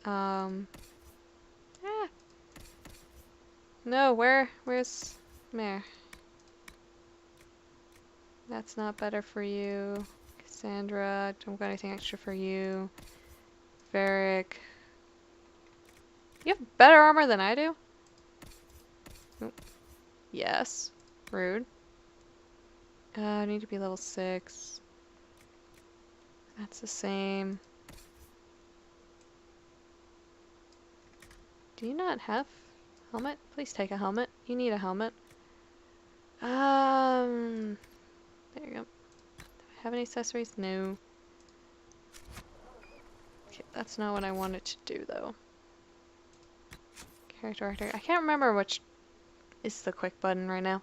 Ah. No, where's Mare? That's not better for you. Cassandra, don't got anything extra for you. Varric. You have better armor than I do? Oh, yes. Rude. I need to be level 6. That's the same. Do you not have helmet? Please take a helmet. You need a helmet. There you go. Do I have any accessories? No. Okay, that's not what I wanted to do though. Character actor. I can't remember which is the quick button right now.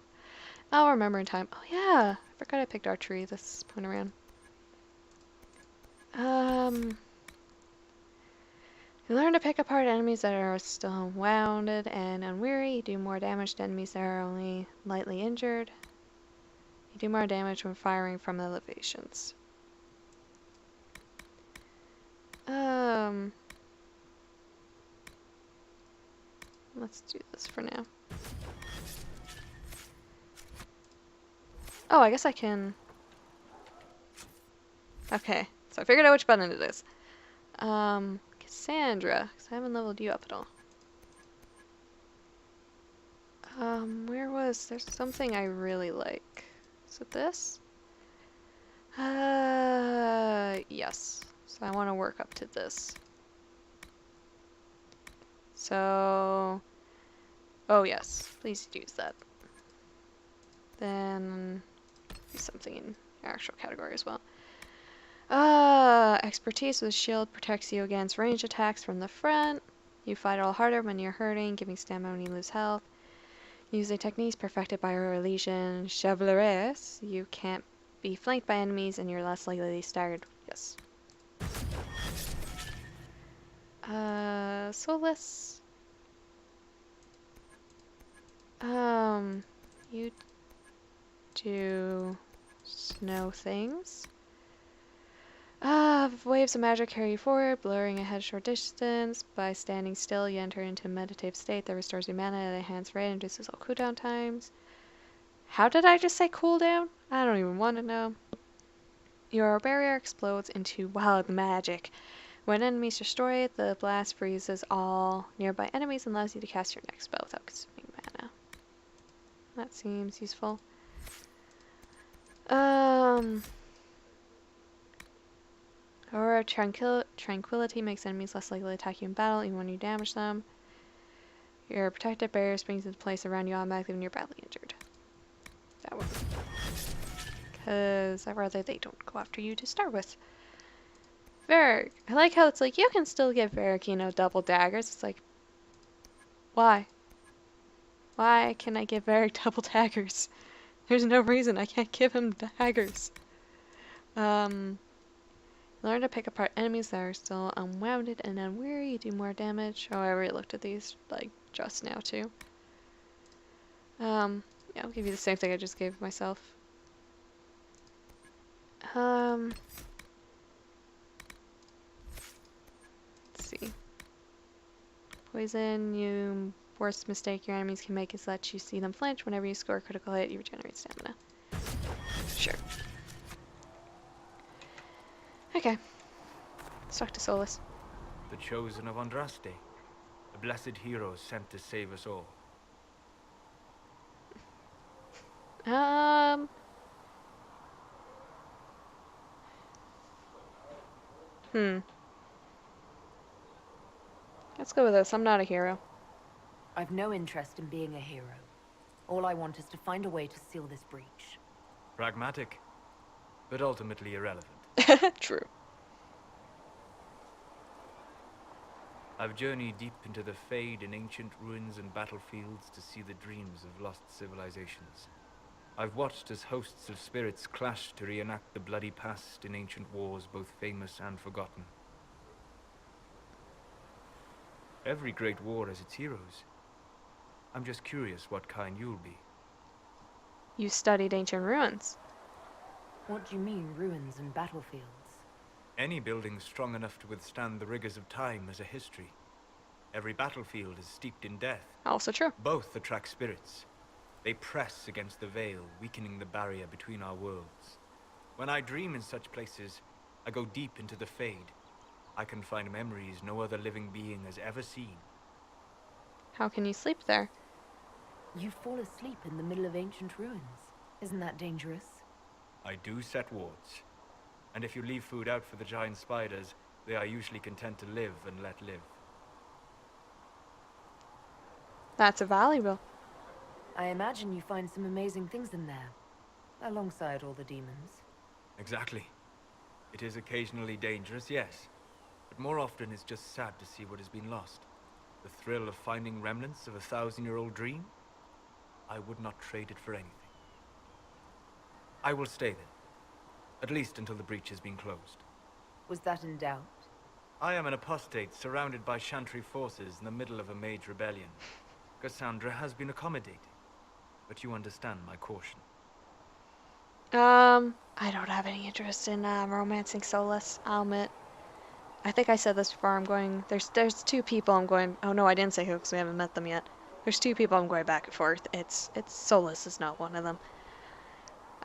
I'll remember in time. Oh yeah, I forgot I picked archery this point around. You learn to pick apart enemies that are still wounded and unweary. You do more damage to enemies that are only lightly injured. You do more damage when firing from elevations. Let's do this for now. Oh, I guess I can... Okay, so I figured out which button it is. Cassandra, because I haven't leveled you up at all. Where was... There's something I really like. Is it this? Yes. So I want to work up to this. So... Oh yes, please use that. Then... something in your actual category as well. Expertise with shield protects you against ranged attacks from the front. You fight all harder when you're hurting, giving stamina when you lose health. Using techniques perfected by your legion chevaleres, you can't be flanked by enemies and you're less likely to be staggered. Yes. So let's... You do snow things. Waves of magic carry you forward, blurring ahead a short distance. By standing still, you enter into a meditative state that restores your mana and enhances rate and reduces all cooldown times. How did I just say cooldown? I don't even want to know. Your barrier explodes into wild magic. When enemies destroy it, the blast freezes all nearby enemies and allows you to cast your next spell without consuming mana. That seems useful. Aura of Tranquility makes enemies less likely to attack you in battle, even when you damage them. Your protective barrier springs into place around you automatically when you're badly injured. That one. Because I'd rather they don't go after you to start with. Varric. I like how it's like, you can still give Varric, you know, double daggers. It's like, why? Why can I give Varric double daggers? There's no reason I can't give him daggers. Learn to pick apart enemies that are still unwounded and unweary. You do more damage. Oh, I already looked at these, like, just now, too. Yeah, I'll give you the same thing I just gave myself. Let's see. Poison, you... Worst mistake your enemies can make is let you see them flinch. Whenever you score a critical hit, you regenerate stamina. Sure. Okay. Let's talk to Solus. The chosen of Andraste. A blessed hero sent to save us all. Let's go with this. I'm not a hero. I've no interest in being a hero. All I want is to find a way to seal this breach. Pragmatic, but ultimately irrelevant. True. I've journeyed deep into the Fade in ancient ruins and battlefields to see the dreams of lost civilizations. I've watched as hosts of spirits clash to reenact the bloody past in ancient wars both famous and forgotten. Every great war has its heroes. I'm just curious what kind you'll be. You studied ancient ruins. What do you mean, ruins and battlefields? Any building strong enough to withstand the rigors of time has a history. Every battlefield is steeped in death. Also true. Both attract spirits. They press against the veil, weakening the barrier between our worlds. When I dream in such places, I go deep into the Fade. I can find memories no other living being has ever seen. How can you sleep there? You fall asleep in the middle of ancient ruins. Isn't that dangerous? I do set wards. And if you leave food out for the giant spiders, they are usually content to live and let live. That's valuable. I imagine you find some amazing things in there, alongside all the demons. Exactly. It is occasionally dangerous, yes. But more often it's just sad to see what has been lost. The thrill of finding remnants of a 1,000-year-old dream? I would not trade it for anything. I will stay there. At least until the breach has been closed. Was that in doubt? I am an apostate surrounded by Chantry forces in the middle of a mage rebellion. Cassandra has been accommodating, but you understand my caution. I don't have any interest in romancing Solus, I'll admit. I think I said this before. There's two people I'm going. Oh no, I didn't say who because we haven't met them yet. There's two people I'm going back and forth. It's Solus is not one of them.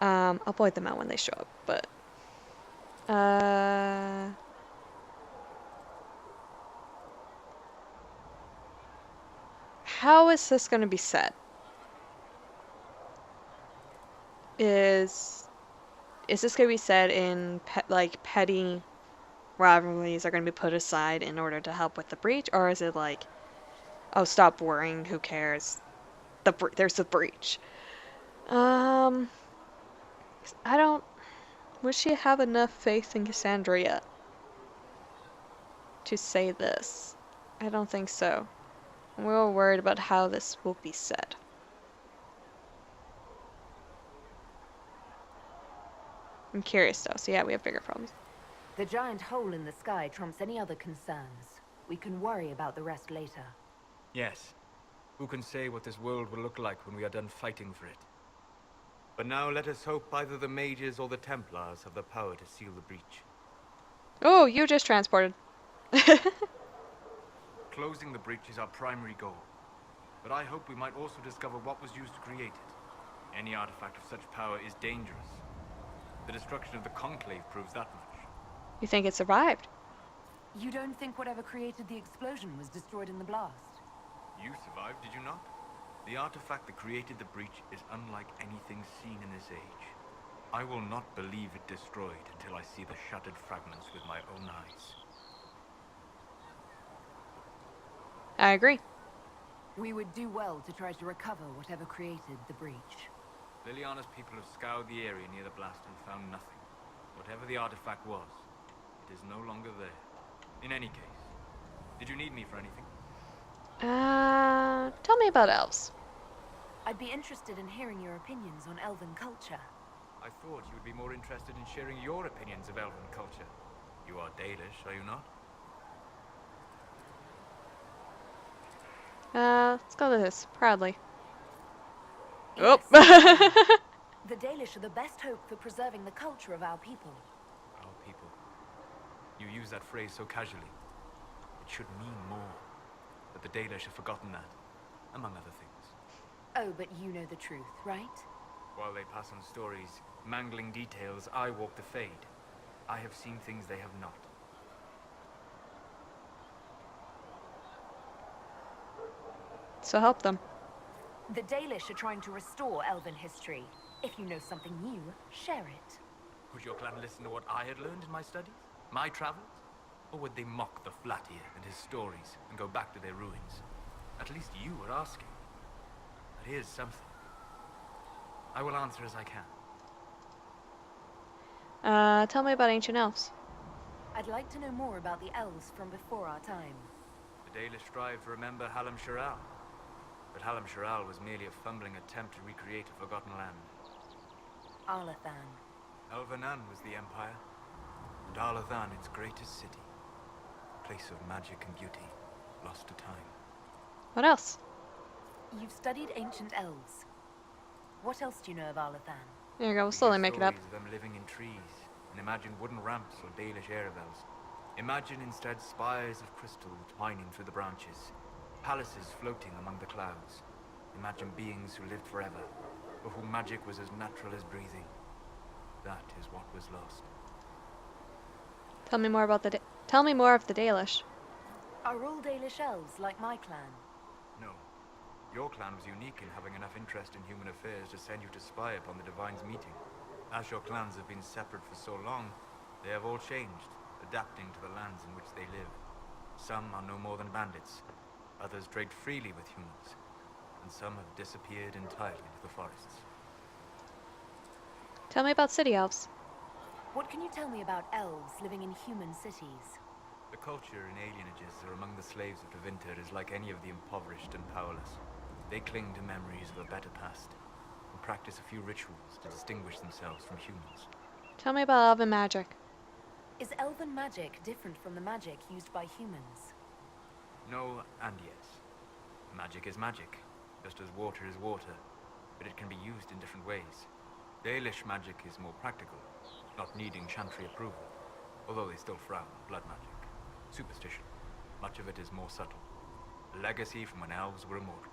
I'll point them out when they show up, but how is this going to be said? Is this going to be said in petty rivalries are going to be put aside in order to help with the breach, or is it like, oh, stop worrying, who cares? There's a breach. I don't. Would she have enough faith in Cassandra yet to say this? I don't think so. I'm real worried about how this will be said. I'm curious though, so yeah, we have bigger problems. The giant hole in the sky trumps any other concerns. We can worry about the rest later. Yes. Who can say what this world will look like when we are done fighting for it? But now let us hope either the mages or the Templars have the power to seal the breach. Oh, you just transported. Closing the breach is our primary goal. But I hope we might also discover what was used to create it. Any artifact of such power is dangerous. The destruction of the Conclave proves that much. You think it survived? You don't think whatever created the explosion was destroyed in the blast? You survived, did you not? The artifact that created the breach is unlike anything seen in this age. I will not believe it destroyed until I see the shattered fragments with my own eyes. I agree. We would do well to try to recover whatever created the breach. Liliana's people have scoured the area near the blast and found nothing. Whatever the artifact was, it is no longer there. In any case, did you need me for anything? Tell me about elves. I'd be interested in hearing your opinions on elven culture. I thought you would be more interested in sharing your opinions of elven culture. You are Dalish, are you not? Let's go to this, proudly. Yes. Oh! The Dalish are the best hope for preserving the culture of our people. Our people. You use that phrase so casually. It should mean more. But the Dalish have forgotten that, among other things. Oh, but you know the truth, right? While they pass on stories, mangling details, I walk the Fade. I have seen things they have not. So help them. The Dalish are trying to restore elven history. If you know something new, share it. Would your clan listen to what I had learned in my studies? My travels? Or would they mock the Flatir and his stories and go back to their ruins? At least you were asking. That is something. I will answer as I can. Tell me about ancient elves. I'd like to know more about the elves from before our time. The Dalish strive to remember Hallam Sharal. But Hallam Sharal was merely a fumbling attempt to recreate a forgotten land. Arlathan. Elvanan was the empire, and Arlathan its greatest city. A place of magic and beauty, lost to time. What else? You've studied ancient elves. What else do you know of Arlathan? There you go, we'll slowly make it up. Stories of them living in trees, and imagine wooden ramps or Dalish airvels. Imagine instead spires of crystal twining through the branches, palaces floating among the clouds. Imagine beings who lived forever, for whom magic was as natural as breathing. That is what was lost. Tell me more of the Dalish. Are all Dalish elves like my clan? No. Your clan was unique in having enough interest in human affairs to send you to spy upon the Divine's meeting. As your clans have been separate for so long, they have all changed, adapting to the lands in which they live. Some are no more than bandits, others trade freely with humans, and some have disappeared entirely into the forests. Tell me about city elves. What can you tell me about elves living in human cities? The culture in alienages or among the slaves of the winter is like any of the impoverished and powerless. They cling to memories of a better past, and practice a few rituals to distinguish themselves from humans. Tell me about elven magic. Is elven magic different from the magic used by humans? No and yes. Magic is magic, just as water is water, but it can be used in different ways. Dalish magic is more practical, not needing chantry approval, although they still frown on blood magic. Superstition. Much of it is more subtle. A legacy from when elves were immortal.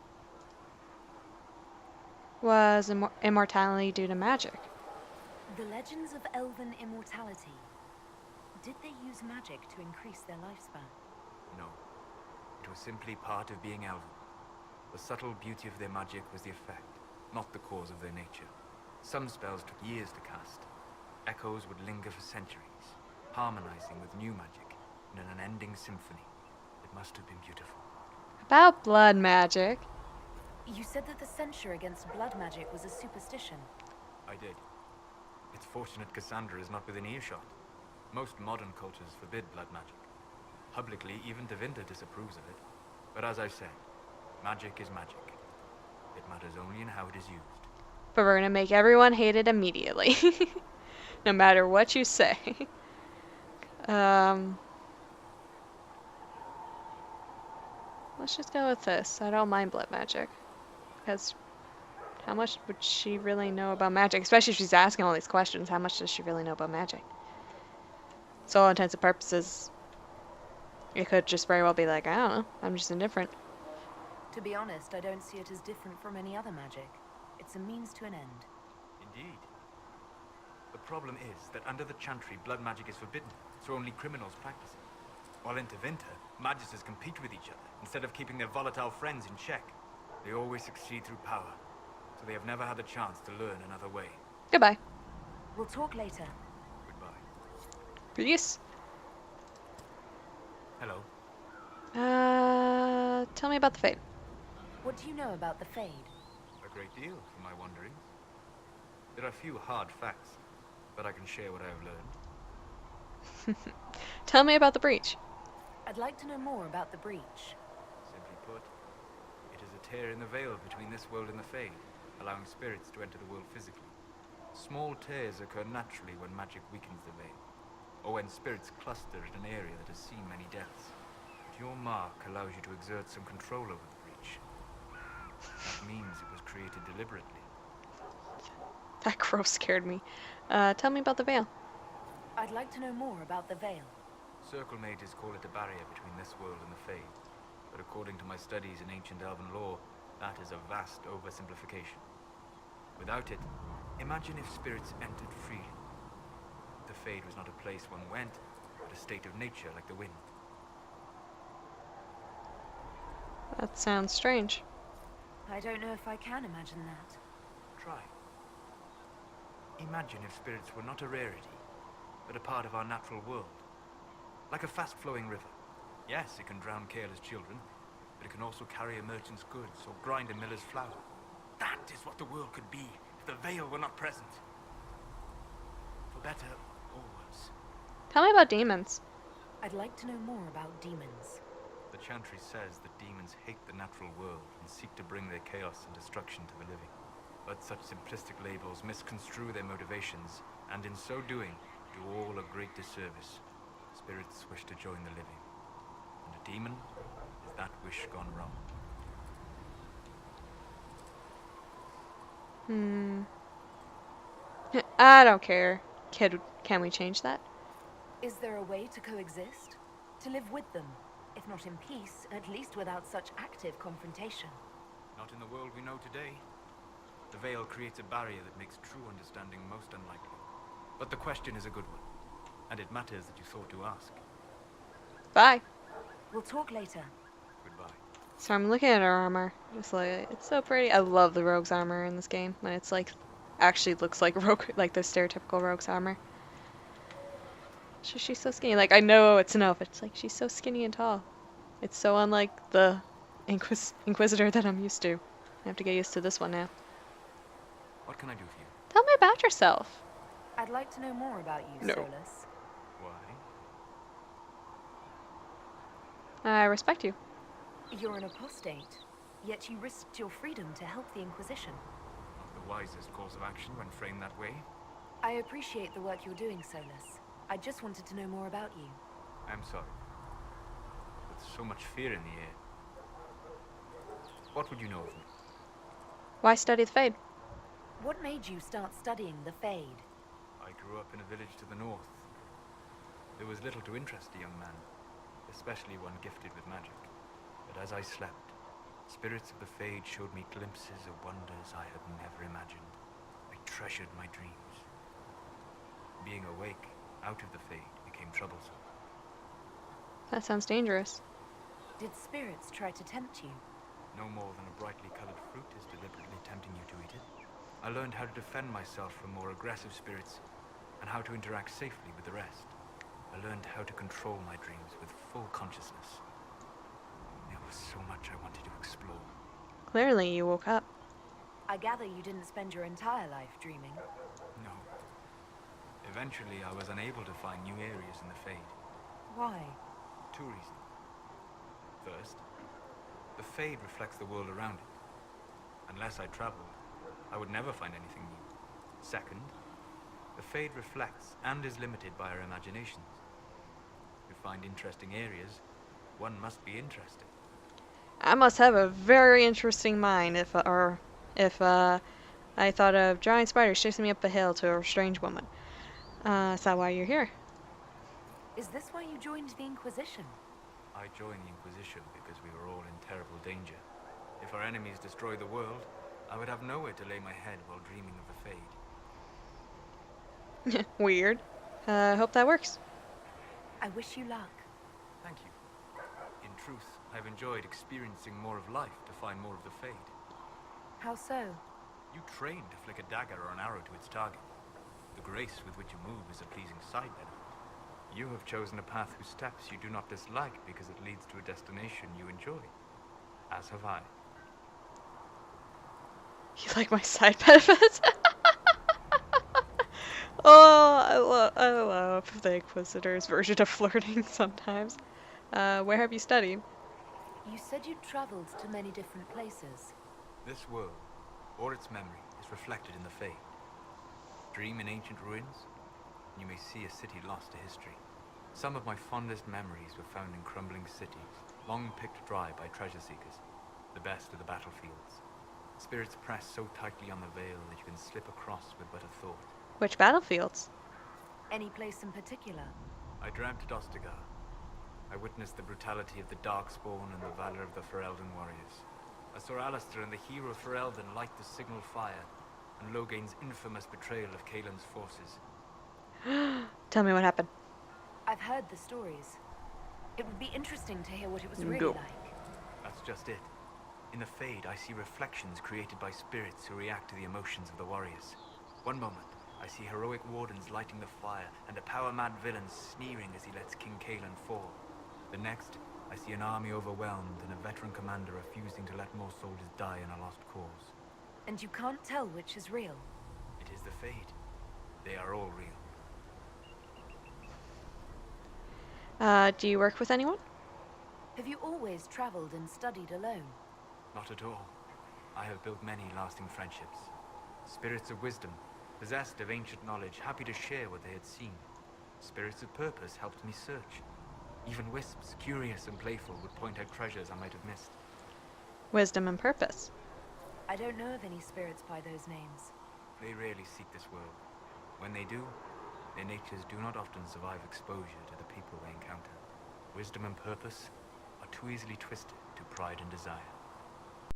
Was immortality due to magic? The legends of elven immortality. Did they use magic to increase their lifespan? No. It was simply part of being elven. The subtle beauty of their magic was the effect, not the cause of their nature. Some spells took years to cast. Echoes would linger for centuries, harmonizing with new magic in an unending symphony. It must have been beautiful. About blood magic. You said that the censure against blood magic was a superstition. I did. It's fortunate Cassandra is not within earshot. Most modern cultures forbid blood magic. Publicly, even Devinter disapproves of it. But as I said, magic is magic. It matters only in how it is used. But we're gonna make everyone hate it immediately. No matter what you say. Let's just go with this. I don't mind blood magic. Because how much would she really know about magic? Especially if she's asking all these questions. How much does she really know about magic? So all intents and purposes, it could just very well be like, I don't know, I'm just indifferent. To be honest, I don't see it as different from any other magic. It's a means to an end. Indeed. The problem is that under the chantry, blood magic is forbidden, so only criminals practice it. While in Tevinter, magisters compete with each other, instead of keeping their volatile friends in check. They always succeed through power, so they have never had the chance to learn another way. Goodbye. We'll talk later. Goodbye. Peace. Hello. Tell me about the Fade. What do you know about the Fade? A great deal, for my wanderings. There are few hard facts, but I can share what I have learned. Tell me about the Breach. I'd like to know more about the Breach. Simply put, it is a tear in the veil between this world and the Fade, allowing spirits to enter the world physically. Small tears occur naturally when magic weakens the veil, or when spirits cluster in an area that has seen many deaths. But your mark allows you to exert some control over the Breach. That means it was created deliberately. That crow scared me. Tell me about the Veil. I'd like to know more about the Veil. Circle mages call it a barrier between this world and the Fade, but according to my studies in ancient elven lore, that is a vast oversimplification. Without it, imagine if spirits entered freely. The Fade was not a place one went, but a state of nature like the wind. That sounds strange. I don't know if I can imagine that. Try. Imagine if spirits were not a rarity, but a part of our natural world. Like a fast-flowing river. Yes, it can drown careless children, but it can also carry a merchant's goods or grind a miller's flour. That is what the world could be if the Veil were not present. For better or worse. Tell me about demons. I'd like to know more about demons. The Chantry says that demons hate the natural world and seek to bring their chaos and destruction to the living. But such simplistic labels misconstrue their motivations, and in so doing, do all a great disservice. Spirits wish to join the living, and a demon is that wish gone wrong. I don't care. Kid Can we change that? Is there a way to coexist? To live with them? If not in peace, at least without such active confrontation. Not in the world we know today. The veil creates a barrier that makes true understanding most unlikely. But the question is a good one, and it matters that you thought to ask. Bye. We'll talk later. Goodbye. So I'm looking at her armor. Just like, it's so pretty. I love the rogue's armor in this game when it's like actually looks like rogue, like the stereotypical rogue's armor. She's so skinny. Like, I know it's an elf. It's like she's so skinny and tall. It's so unlike the Inquisitor that I'm used to. I have to get used to this one now. What can I do for you? Tell me about yourself. I'd like to know more about you, No. Solus. Why? I respect you. You're an apostate, yet you risked your freedom to help the Inquisition. Not the wisest course of action when framed that way. I appreciate the work you're doing, Solus. I just wanted to know more about you. I'm sorry. With so much fear in the air. What would you know of me? Why study the Fade? What made you start studying the Fade? I grew up in a village to the north. There was little to interest a young man, especially one gifted with magic. But as I slept, spirits of the Fade showed me glimpses of wonders I had never imagined. I treasured my dreams. Being awake, out of the Fade, became troublesome. That sounds dangerous. Did spirits try to tempt you? No more than a brightly colored fruit is deliberately tempting you to eat it. I learned how to defend myself from more aggressive spirits, and how to interact safely with the rest. I learned how to control my dreams with full consciousness. There was so much I wanted to explore. Clearly, you woke up. I gather you didn't spend your entire life dreaming. No. Eventually, I was unable to find new areas in the Fade. Why? 2 reasons. First, the Fade reflects the world around it. Unless I traveled, I would never find anything new. Second, the Fade reflects and is limited by our imaginations. To find interesting areas, one must be interested. I must have a very interesting mind if I thought of giant spiders chasing me up a hill to a strange woman. Is that why you're here? Is this why you joined the Inquisition? I joined the Inquisition because we were all in terrible danger. If our enemies destroyed the world, I would have nowhere to lay my head while dreaming of the Fade. Weird. I hope that works. I wish you luck. Thank you. In truth, I've enjoyed experiencing more of life to find more of the Fade. How so? You train to flick a dagger or an arrow to its target. The grace with which you move is a pleasing side benefit. You have chosen a path whose steps you do not dislike because it leads to a destination you enjoy. As have I. You like my side benefits? Oh, I love the Inquisitor's version of flirting sometimes. Where have you studied? You said you traveled to many different places. This world, or its memory, is reflected in the Fade. Dream in ancient ruins, and you may see a city lost to history. Some of my fondest memories were found in crumbling cities, long picked dry by treasure seekers. The best of the battlefields. Spirits press so tightly on the veil that you can slip across with but a thought. Which battlefields? Any place in particular? I dreamt at Ostagar. I witnessed the brutality of the Darkspawn and the valor of the Ferelden warriors. I saw Alistair and the hero Ferelden light the signal fire, and Logain's infamous betrayal of Kaelin's forces. Tell me what happened. I've heard the stories. It would be interesting to hear what it was really Go. like. That's just it. In the Fade, I see reflections created by spirits who react to the emotions of the warriors. One moment, I see heroic wardens lighting the fire, and a power-mad villain sneering as he lets King Kaelin fall. The next, I see an army overwhelmed and a veteran commander refusing to let more soldiers die in a lost cause. And you can't tell which is real. It is the Fade. They are all real. Do you work with anyone? Have you always traveled and studied alone? Not at all. I have built many lasting friendships. Spirits of wisdom, possessed of ancient knowledge, happy to share what they had seen. Spirits of purpose helped me search. Even wisps, curious and playful, would point out treasures I might have missed. Wisdom and purpose. I don't know of any spirits by those names. They rarely seek this world. When they do, Their natures do not often survive exposure to the people they encounter. Wisdom and purpose are too easily twisted to pride and desire.